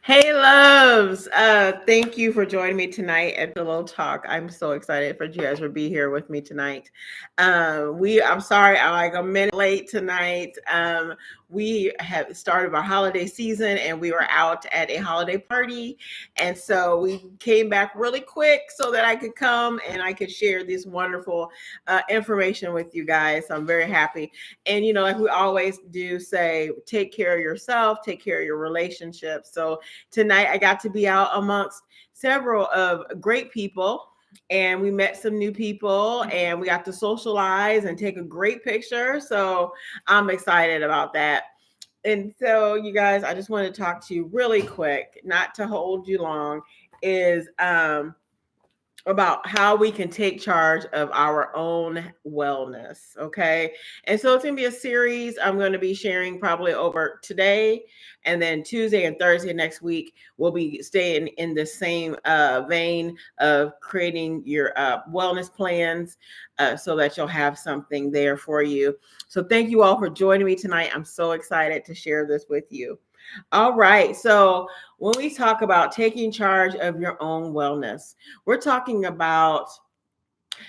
Hey, loves. Thank you for joining me tonight at the Little Talk. I'm so excited for you guys to be here with me tonight. I'm sorry, I'm like a minute late tonight. We have started our holiday season and we were out at a holiday party. And so we came back really quick so that I could come and I could share this wonderful information with you guys. So I'm very happy. And, like we always do say, take care of yourself, take care of your relationships. So tonight I got to be out amongst several of great people and we met some new people and we got to socialize and take a great picture. So I'm excited about that. And so you guys, I just want to talk to you really quick, not to hold you long, is about how we can take charge of our own wellness. Okay. And so it's going to be a series I'm going to be sharing probably over today. And then Tuesday and Thursday next week, we'll be staying in the same vein of creating your wellness plans so that you'll have something there for you. So thank you all for joining me tonight. I'm so excited to share this with you. All right. So when we talk about taking charge of your own wellness, we're talking about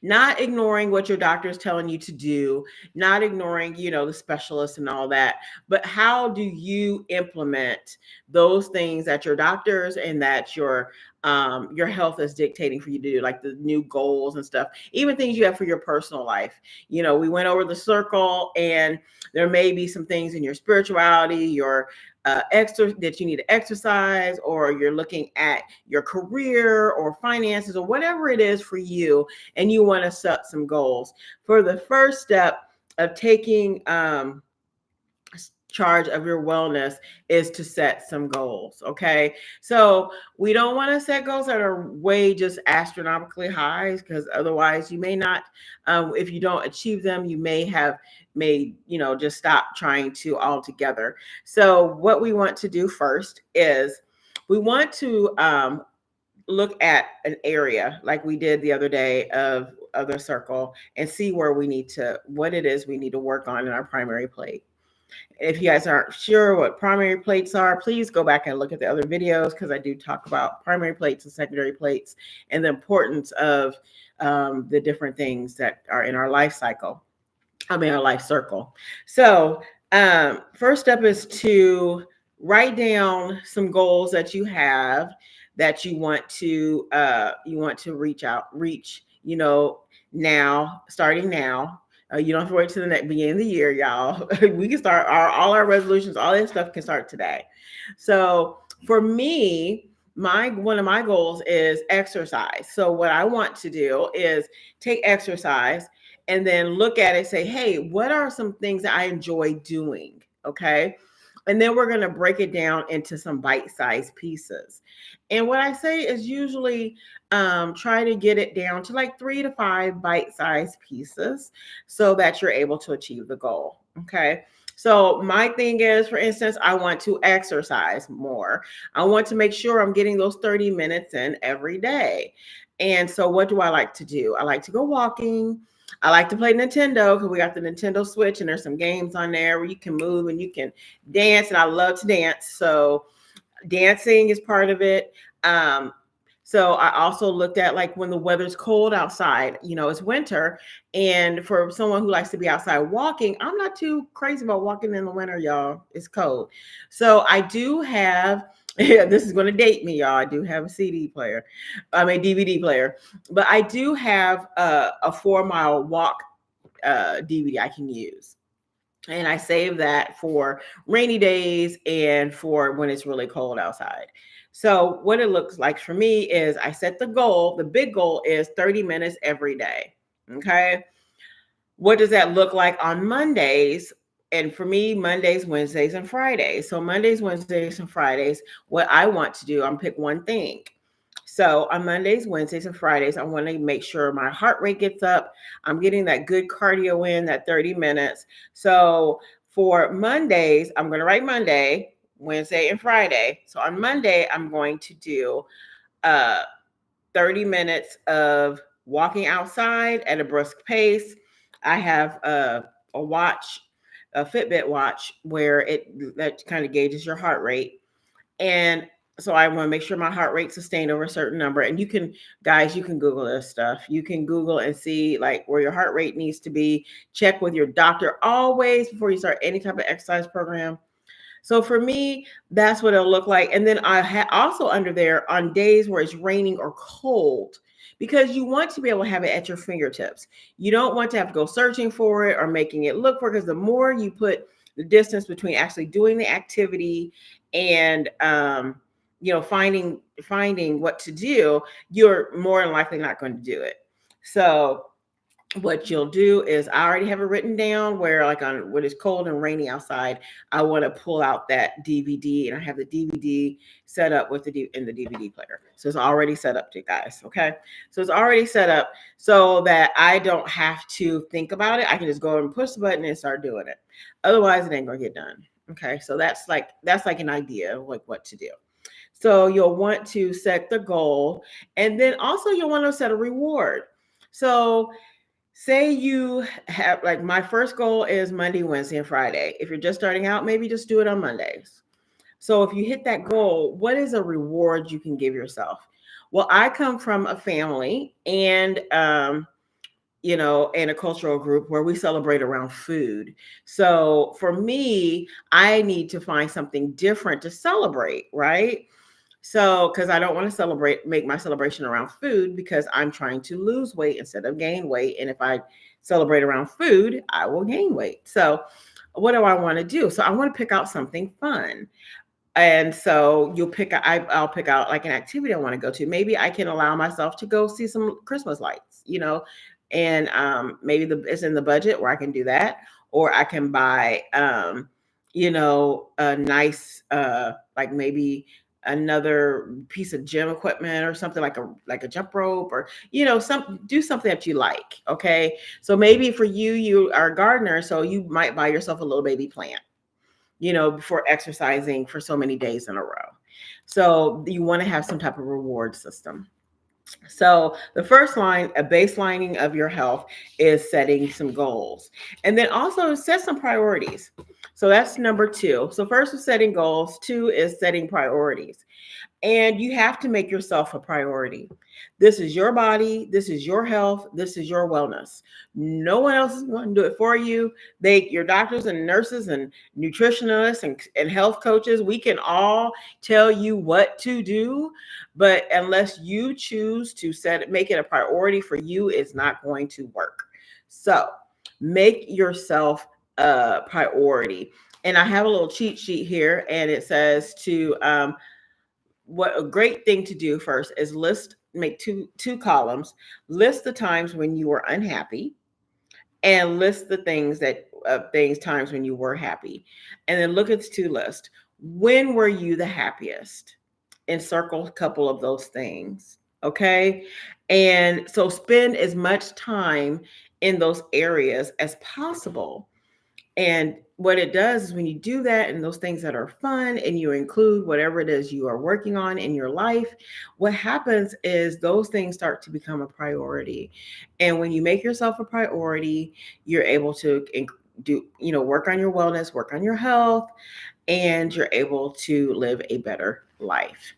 not ignoring what your doctor is telling you to do, not ignoring, the specialist and all that, but how do you implement those things that your doctors and that your health is dictating for you to do, like the new goals and stuff, even things you have for your personal life. We went over the circle, and there may be some things in your spirituality, your extra that you need to exercise, or you're looking at your career or finances or whatever it is for you, and you want to set some goals. For the first step of taking charge of your wellness is to set some goals. Okay. So we don't want to set goals that are way just astronomically high, because otherwise you may not, if you don't achieve them, you may just stop trying to altogether. So what we want to do first is we want to look at an area like we did the other day of the circle and see what it is we need to work on in our primary plate. If you guys aren't sure what primary plates are, please go back and look at the other videos, because I do talk about primary plates and secondary plates and the importance of the different things that are in our life cycle. Our life circle. So first step is to write down some goals that you have that you want to reach, now, starting now. You don't have to wait till the next beginning of the year, y'all. We can start all our resolutions, all that stuff can start today. So for me, my one of my goals is exercise. So what I want to do is take exercise and then look at it and say, hey, what are some things that I enjoy doing? Okay. And then we're going to break it down into some bite-sized pieces. And what I say is usually try to get it down to like 3 to 5 bite-sized pieces so that you're able to achieve the goal. Okay. So my thing is, for instance, I want to exercise more. I want to make sure I'm getting those 30 minutes in every day. And so what do I like to do? I like to go walking. I like to play Nintendo because we got the Nintendo Switch and there's some games on there where you can move and you can dance. And I love to dance. So dancing is part of it. So I also looked at, like, when the weather's cold outside, it's winter. And for someone who likes to be outside walking, I'm not too crazy about walking in the winter, y'all. It's cold. So I do have, yeah, this is going to date me, y'all. I do have a CD player, DVD player, but I do have a 4 mile walk DVD I can use. And I save that for rainy days and for when it's really cold outside. So what it looks like for me is I set the goal. The big goal is 30 minutes every day. Okay. What does that look like on Mondays? And for me, Mondays, Wednesdays, and Fridays. So Mondays, Wednesdays, and Fridays, what I want to do, I'm pick one thing. So on Mondays, Wednesdays, and Fridays, I want to make sure my heart rate gets up. I'm getting that good cardio in, that 30 minutes. So for Mondays, I'm going to write Monday, Wednesday, and Friday. So on Monday, I'm going to do uh, 30 minutes of walking outside at a brisk pace. I have a watch, a Fitbit watch, where that kind of gauges your heart rate. And So I want to make sure my heart rate sustained over a certain number. And you can, guys, you can Google this stuff. You can Google and see like where your heart rate needs to be. Check with your doctor always before you start any type of exercise program. So for me, that's what it'll look like. And then I also under there on days where it's raining or cold, because you want to be able to have it at your fingertips. You don't want to have to go searching for it or making it look for it, because the more you put the distance between actually doing the activity and finding what to do, you're more than likely not going to do it. So what you'll do is, I already have it written down where, like, on when it's cold and rainy outside, I want to pull out that DVD, and I have the DVD set up with in the DVD player. So it's already set up, to guys. Okay. So it's already set up so that I don't have to think about it. I can just go and push the button and start doing it. Otherwise it ain't gonna get done. Okay. So that's like an idea of like what to do. So you'll want to set the goal, and then also you'll want to set a reward. So say you have, like, my first goal is Monday, Wednesday, and Friday. If you're just starting out, maybe just do it on Mondays. So if you hit that goal, what is a reward you can give yourself? Well, I come from a family and in a cultural group where we celebrate around food. So for me, I need to find something different to celebrate, right? So, because I don't want to make my celebration around food, because I'm trying to lose weight instead of gain weight. And if I celebrate around food, I will gain weight. So, what do I want to do? So, I want to pick out something fun. And so I'll pick out like an activity I want to go to. Maybe I can allow myself to go see some Christmas lights, and maybe it's in the budget where I can do that, or I can buy, a nice, like maybe another piece of gym equipment or something, like a jump rope, or do something that you like. Okay, so maybe for you are a gardener, so you might buy yourself a little baby plant, before exercising for so many days in a row. So you want to have some type of reward system. So the first line, a baselining of your health, is setting some goals, and then also set some priorities. So that's number 2. So first is setting goals. 2 is setting priorities. And you have to make yourself a priority. This is your body. This is your health. This is your wellness. No one else is going to do it for you. Your doctors and nurses and nutritionists and health coaches, we can all tell you what to do, but unless you choose to make it a priority for you, it's not going to work. So make yourself a priority. And I have a little cheat sheet here, and it says what a great thing to do first is make two columns, list the times when you were unhappy, and list the times when you were happy. And then look at the to list. When were you the happiest? And circle a couple of those things. Okay. And so spend as much time in those areas as possible. And what it does is, when you do that and those things that are fun, and you include whatever it is you are working on in your life, what happens is those things start to become a priority. And when you make yourself a priority, you're able to work on your wellness, work on your health, and you're able to live a better life.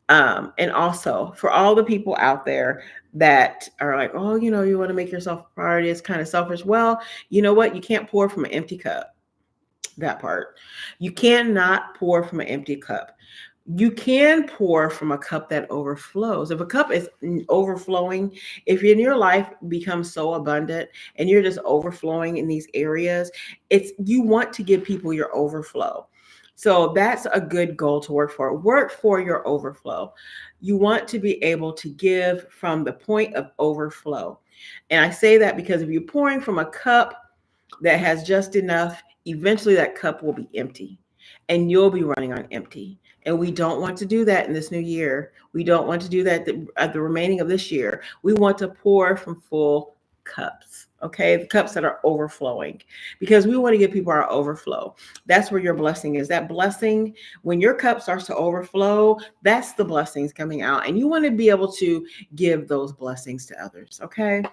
And also for all the people out there that are like, oh, you want to make yourself a priority, it's kind of selfish. Well, you know what? You can't pour from an empty cup. That part. You cannot pour from an empty cup. You can pour from a cup that overflows. If a cup is overflowing, if in your life becomes so abundant and you're just overflowing in these areas, you want to give people your overflow. So that's a good goal to work for. Work for your overflow. You want to be able to give from the point of overflow. And I say that because if you're pouring from a cup that has just enough, eventually that cup will be empty and you'll be running on empty. And we don't want to do that in this new year. We don't want to do that at the remaining of this year. We want to pour from full cups. Okay, the cups that are overflowing, because we want to give people our overflow. That's where your blessing is. That blessing, when your cup starts to overflow, that's the blessings coming out. And you want to be able to give those blessings to others. Okay.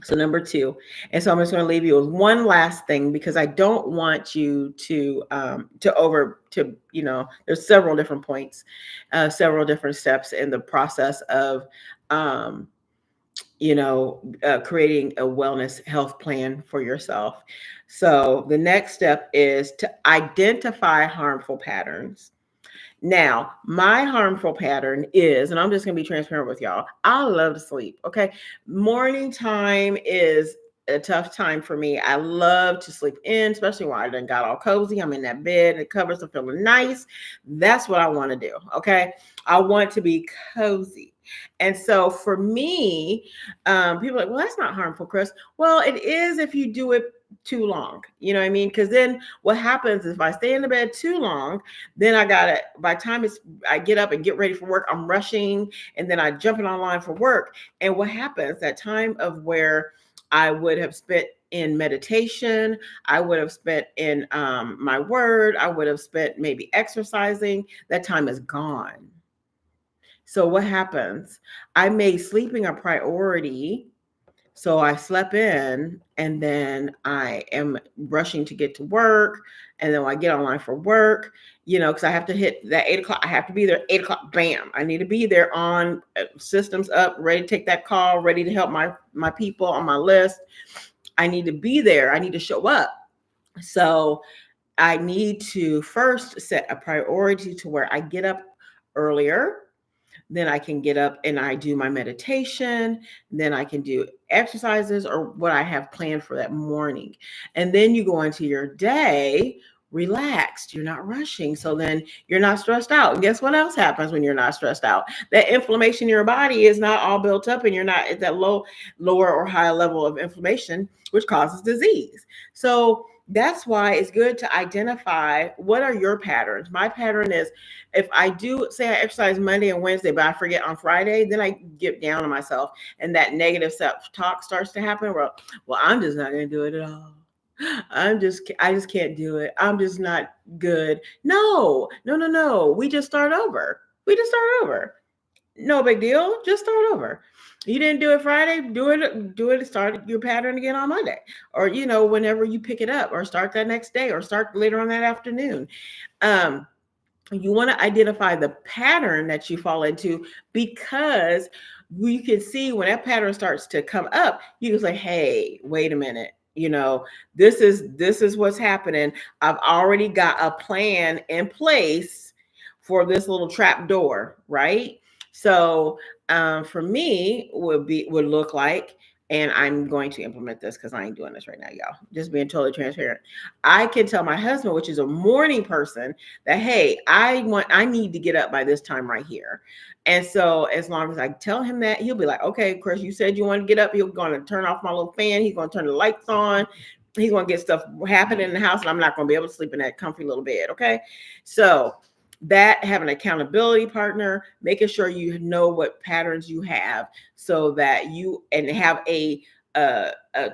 So number two, and so I'm just going to leave you with one last thing because I don't want you to there's several different points, several different steps in the process of um, creating a wellness health plan for yourself. So the next step is to identify harmful patterns. Now, my harmful pattern is, and I'm just going to be transparent with y'all, I love to sleep. Okay. Morning time is a tough time for me. I love to sleep in, especially when I done got all cozy. I'm in that bed, the covers are feeling nice. That's what I want to do. Okay. I want to be cozy. And so for me, people are like, well, that's not harmful, Chris. Well, it is if you do it too long. You know what I mean? Because then what happens is if I stay in the bed too long, then by the time I get up and get ready for work, I'm rushing and then I jump in online for work. And what happens, that time of where I would have spent in meditation, I would have spent in my word, I would have spent maybe exercising, that time is gone. So what happens? I made sleeping a priority. So I slept in and then I am rushing to get to work. And then when I get online for work, because I have to hit that 8 o'clock. I have to be there 8 o'clock. Bam. I need to be there on systems up, ready to take that call, ready to help my people on my list. I need to be there. I need to show up. So I need to first set a priority to where I get up earlier. Then I can get up and I do my meditation. Then I can do exercises or what I have planned for that morning. And then you go into your day relaxed. You're not rushing. So then you're not stressed out. And guess what else happens when you're not stressed out? That inflammation in your body is not all built up and you're not at that lower or high level of inflammation, which causes disease. So that's why it's good to identify what are your patterns. My pattern is if I do say I exercise Monday and Wednesday, but I forget on Friday, then I get down on myself and that negative self-talk starts to happen. Well, I'm just not going to do it at all. I just can't do it. I'm just not good. No. We just start over. No big deal. Just start over. You didn't do it Friday, do it, start your pattern again on Monday. Or, whenever you pick it up, or start that next day, or start later on that afternoon. You want to identify the pattern that you fall into, because you can see when that pattern starts to come up, you can say, hey, wait a minute. This is what's happening. I've already got a plan in place for this little trap door, right? So for me would look like, and I'm going to implement this because I ain't doing this right now, y'all. Just being totally transparent. I can tell my husband, which is a morning person, that hey, I need to get up by this time right here. And so as long as I tell him that, he'll be like, okay, Chris, you said you want to get up. He's going to turn off my little fan. He's going to turn the lights on. He's going to get stuff happening in the house, and I'm not going to be able to sleep in that comfy little bed. Okay. So that, have an accountability partner, making sure you know what patterns you have, so that you and have a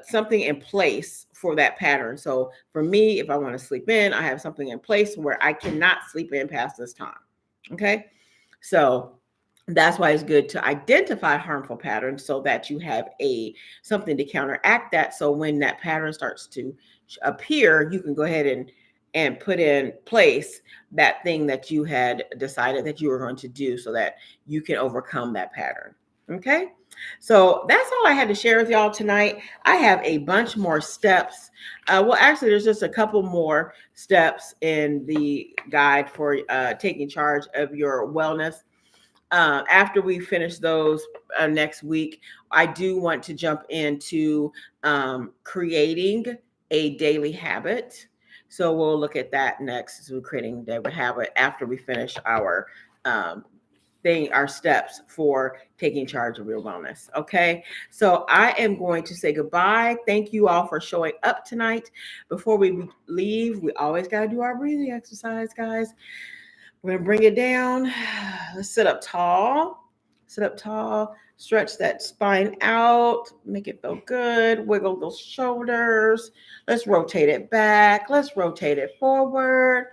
something in place for that pattern. So for me, if I want to sleep in, I have something in place where I cannot sleep in past this time. Okay. So that's why it's good to identify harmful patterns, so that you have something to counteract that. So when that pattern starts to appear, you can go ahead and put in place that thing that you had decided that you were going to do, so that you can overcome that pattern. Okay. So that's all I had to share with y'all tonight. I have a bunch more steps. Well, actually, there's just a couple more steps in the guide for taking charge of your wellness. After we finish those next week, I do want to jump into creating a daily habit. So we'll look at that next, as we're creating a daily habit after we finish our our steps for taking charge of your wellness. Okay. So I am going to say goodbye. Thank you all for showing up tonight. Before we leave, we always got to do our breathing exercise, guys. We're going to bring it down. Let's sit up tall. Stretch that spine out. Make it feel good. Wiggle those shoulders. Let's rotate it back. Let's rotate it forward.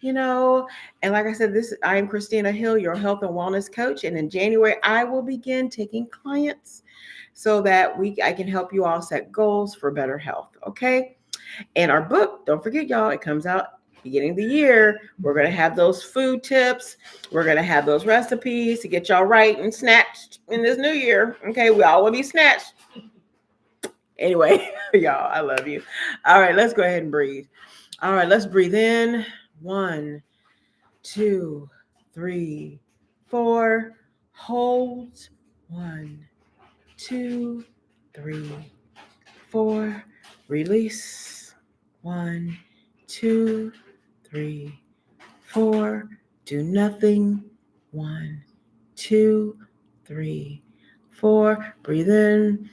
And like I said, I am Christina Hill, your health and wellness coach. And in January, I will begin taking clients so that I can help you all set goals for better health. Okay. And our book, don't forget, y'all, it comes out beginning of the year. We're going to have those food tips. We're going to have those recipes to get y'all right and snatched in this new year. Okay. We all will be snatched. Anyway, y'all, I love you. All right. Let's go ahead and breathe. All right. Let's breathe in. 1, 2, 3, 4. Hold. 1, 2, 3, 4. Release. 1, 2, 3, 4. Do nothing. 1, 2, 3, 4. Breathe in.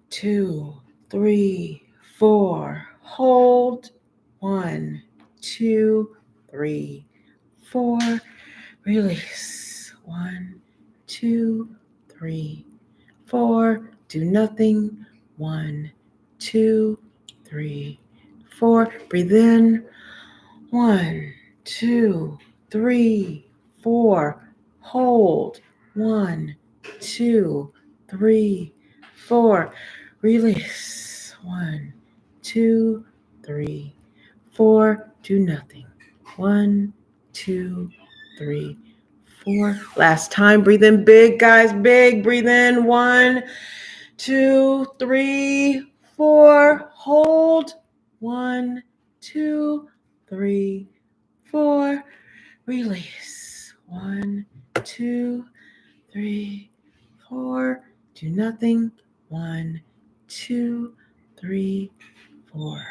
2, 3, 4. Hold. 1, 2, 3, 4. Release. 1, 2, 3, 4. Do nothing. 1, 2, 3, 4. Breathe in. 1, 2, 3, 4. Hold. 1, 2, 3, 4. Release. 1, 2, 3, 4. Do nothing. 1, 2, 3, 4. Last time. Breathe in big, guys. Big. Breathe in. 1, 2, 3, 4. Hold. 1, 2, 3, 4. Release. 1, 2, 3, 4. Do nothing. 1, 2, 3, 4.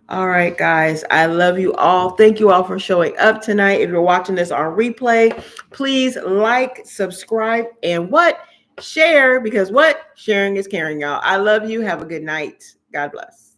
All right, guys. I love you all. Thank you all for showing up tonight. If you're watching this on replay, please like, subscribe, and share, because sharing is caring, y'all. I love you. Have a good night. God bless.